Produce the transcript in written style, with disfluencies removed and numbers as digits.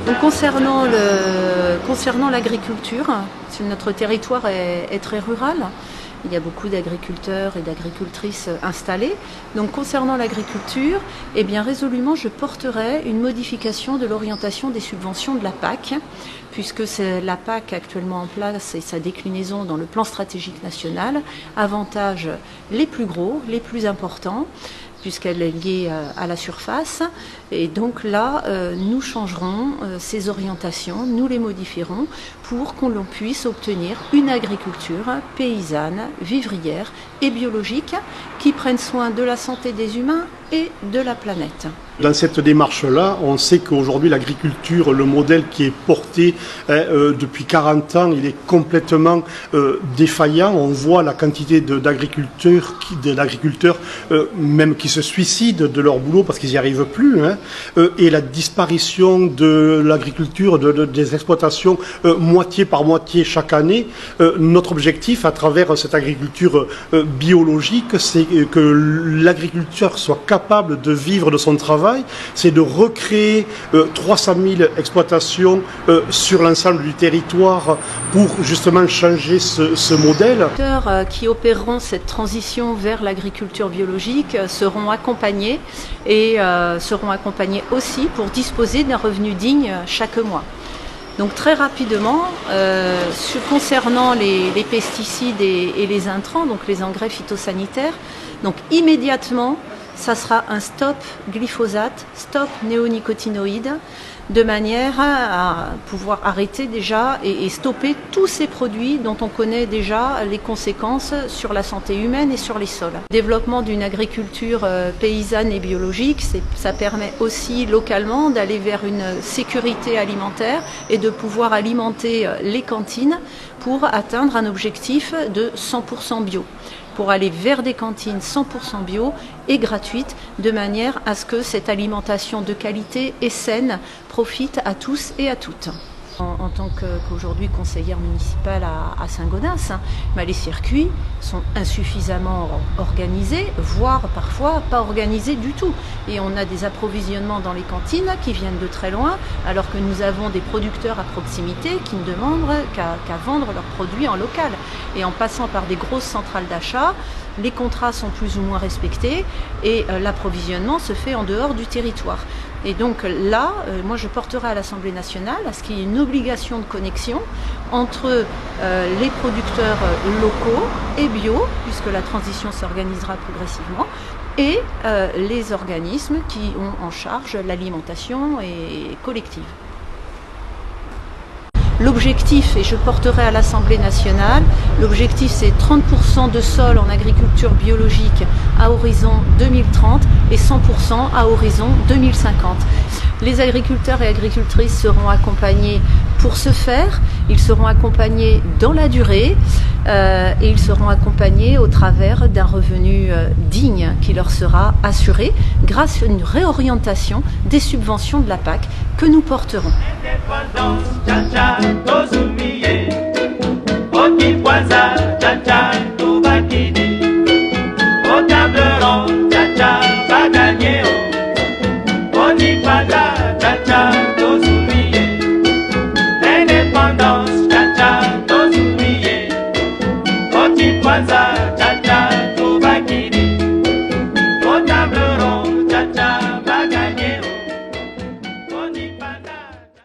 Donc concernant l'agriculture, notre territoire est très rural. Il y a beaucoup d'agriculteurs et d'agricultrices installés. Donc concernant l'agriculture, eh bien résolument je porterai une modification de l'orientation des subventions de la PAC, puisque c'est la PAC actuellement en place et sa déclinaison dans le plan stratégique national avantage les plus gros, les plus importants, puisqu'elle est liée à la surface. Et donc là, nous changerons ces orientations, nous les modifierons pour qu'on puisse obtenir une agriculture paysanne, vivrière et biologique qui prenne soin de la santé des humains et de la planète. Dans cette démarche-là, on sait qu'aujourd'hui l'agriculture, le modèle qui est porté depuis 40 ans, il est complètement défaillant. On voit la quantité d'agriculteurs même qui se suicident de leur boulot parce qu'ils n'y arrivent plus. Et la disparition de l'agriculture, des exploitations moitié par moitié chaque année. Notre objectif à travers cette agriculture biologique, c'est que l'agriculteur soit capable de vivre de son travail, c'est de recréer 300 000 exploitations sur l'ensemble du territoire pour justement changer ce modèle. Les agriculteurs qui opéreront cette transition vers l'agriculture biologique seront accompagnés et seront accompagnés aussi pour disposer d'un revenu digne chaque mois. Donc très rapidement, concernant les pesticides et les intrants, donc les engrais phytosanitaires, donc immédiatement, ça sera un stop glyphosate, stop néonicotinoïdes, de manière à pouvoir arrêter déjà et stopper tous ces produits dont on connaît déjà les conséquences sur la santé humaine et sur les sols. Le développement d'une agriculture paysanne et biologique, ça permet aussi localement d'aller vers une sécurité alimentaire et de pouvoir alimenter les cantines pour atteindre un objectif de 100% bio, pour aller vers des cantines 100% bio et gratuites, de manière à ce que cette alimentation de qualité et saine profite à tous et à toutes. En tant qu'aujourd'hui conseillère municipale à Saint-Gaudens, les circuits sont insuffisamment organisés, voire parfois pas organisés du tout. Et on a des approvisionnements dans les cantines qui viennent de très loin, alors que nous avons des producteurs à proximité qui ne demandent qu'à vendre leurs produits en local. Et en passant par des grosses centrales d'achat, les contrats sont plus ou moins respectés et l'approvisionnement se fait en dehors du territoire. Et donc là, moi je porterai à l'Assemblée nationale à ce qu'il y ait une obligation de connexion entre les producteurs locaux et bio, puisque la transition s'organisera progressivement, et les organismes qui ont en charge l'alimentation collective. L'objectif, et je porterai à l'Assemblée nationale, l'objectif c'est 30% de sol en agriculture biologique à horizon 2030 et 100% à horizon 2050. Les agriculteurs et agricultrices seront accompagnés pour ce faire, ils seront accompagnés dans la durée et ils seront accompagnés au travers d'un revenu digne qui leur sera assuré grâce à une réorientation des subventions de la PAC que nous porterons. Indépendance, cha cha,